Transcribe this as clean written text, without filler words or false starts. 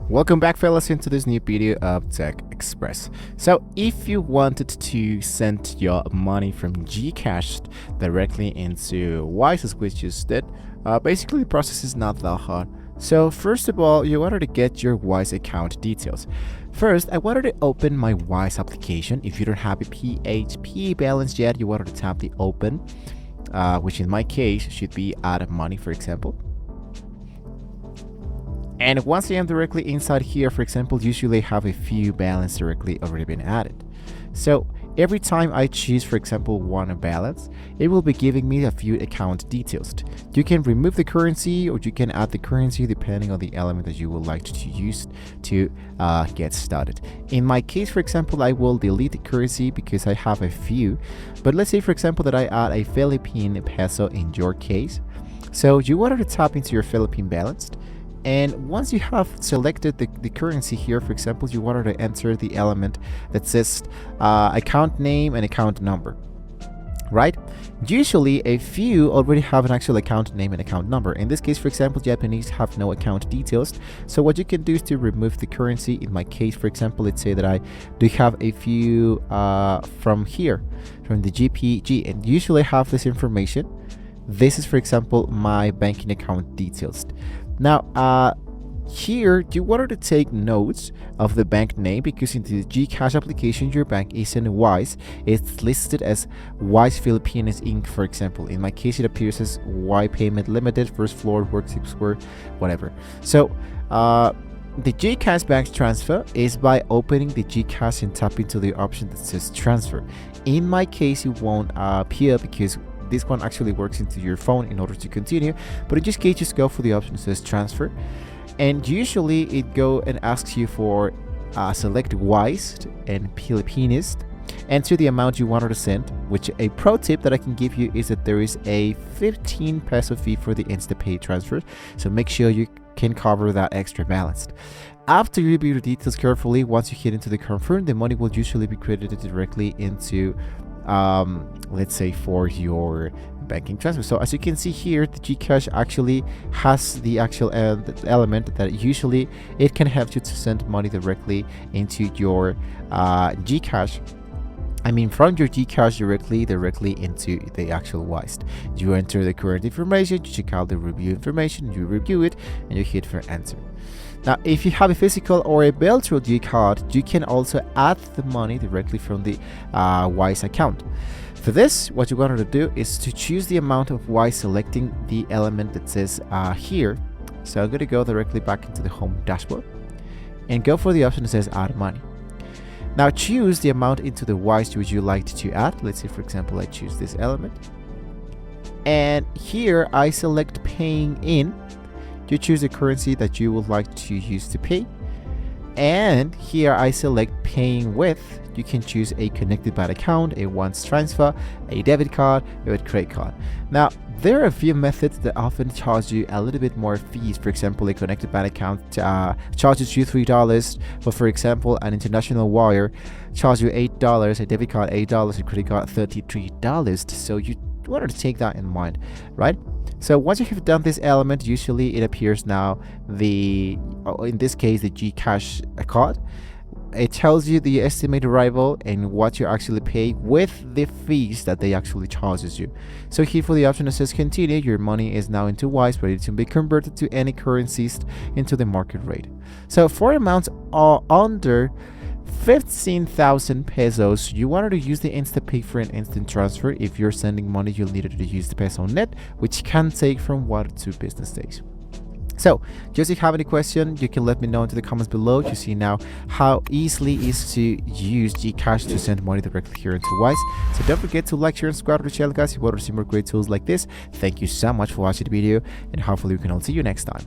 Welcome back, fellas, into this new video of Tech Express. So if you wanted to send your money from GCash directly into Wise, as we just did, basically the process is not that hard. So first of all, you wanted to get your Wise account details. First, I wanted to open my Wise application. If you don't have a PHP balance yet, you wanted to tap the open, which in my case should be add money, for example. And once I am directly inside here, for example, usually have a few balance directly already been added. So every time I choose, for example, one balance, it will be giving me a few account details. You can remove the currency or you can add the currency depending on the element that you would like to use to get started. In my case, for example, I will delete the currency because I have a few. But let's say, for example, that I add a Philippine peso in your case. So you wanted to tap into your Philippine balance. And once you have selected the currency here, for example, you wanted to enter the element that says account name and account number, right? Usually a few already have an actual account name and account number. In this case, for example, Japanese have no account details. So what you can do is to remove the currency. In my case, for example, let's say that I do have a few from here, from the GPG, and usually have this information. This is, for example, my banking account details. Now, here you wanted to take notes of the bank name because in the GCash application, your bank isn't Wise. It's listed as Wise Philippines Inc., for example. In my case, it appears as Y Payment Limited, first floor, Workspace Square, whatever. So, the GCash bank transfer is by opening the GCash and tap into the option that says transfer. In my case, it won't appear because this one actually works into your phone in order to continue, but in this case, just go for the option that says transfer, and usually it go and asks you for select Wise and Philippines, enter the amount you wanted to send, which a pro tip that I can give you is that there is a 15 peso fee for the InstaPay transfer, so make sure you can cover that extra balance. After you review the details carefully, once you hit into the confirm, the money will usually be credited directly into let's say for your banking transfer. So as you can see here, the GCash actually has the actual element that usually it can help you to send money directly into your GCash. I mean, from your GCash directly into the actual Wise. You enter the current information, you check out the review information, you review it, and you hit for enter. Now, if you have a physical or a bill through G card, you can also add the money directly from the Wise account. For this, what you wanted to do is to choose the amount of Wise, selecting the element that says here. So I'm going to go directly back into the home dashboard and go for the option that says add money. Now choose the amount into the Wise which you like to add. Let's say, for example, I choose this element. And here I select paying in. You choose the currency that you would like to use to pay. And here I select paying with. You can choose a connected bank account, a once transfer, a debit card, or a credit card. Now, there are a few methods that often charge you a little bit more fees. For example, a connected bank account charges you $3, but for example, an international wire charges you $8, a debit card $8, a credit card $33. So you wanted to take that in mind, right? So once you have done this element, usually it appears now in this case, the GCash card. It tells you the estimated arrival and what you actually pay with the fees that they actually charges you. So here for the option that says continue, your money is now into Wise, ready to be converted to any currencies into the market rate. So for amounts under 15,000 pesos, you wanted to use the InstaPay for an instant transfer. If you're sending money, you'll need to use the peso net, which can take from 1 to 2 business days. So, just if you have any question, you can let me know into the comments below to see now how easily it is to use GCash to send money directly here into Wise. So don't forget to like, share, and subscribe to the channel, guys, if you want to see more great tools like this. Thank you so much for watching the video, and hopefully we can all see you next time.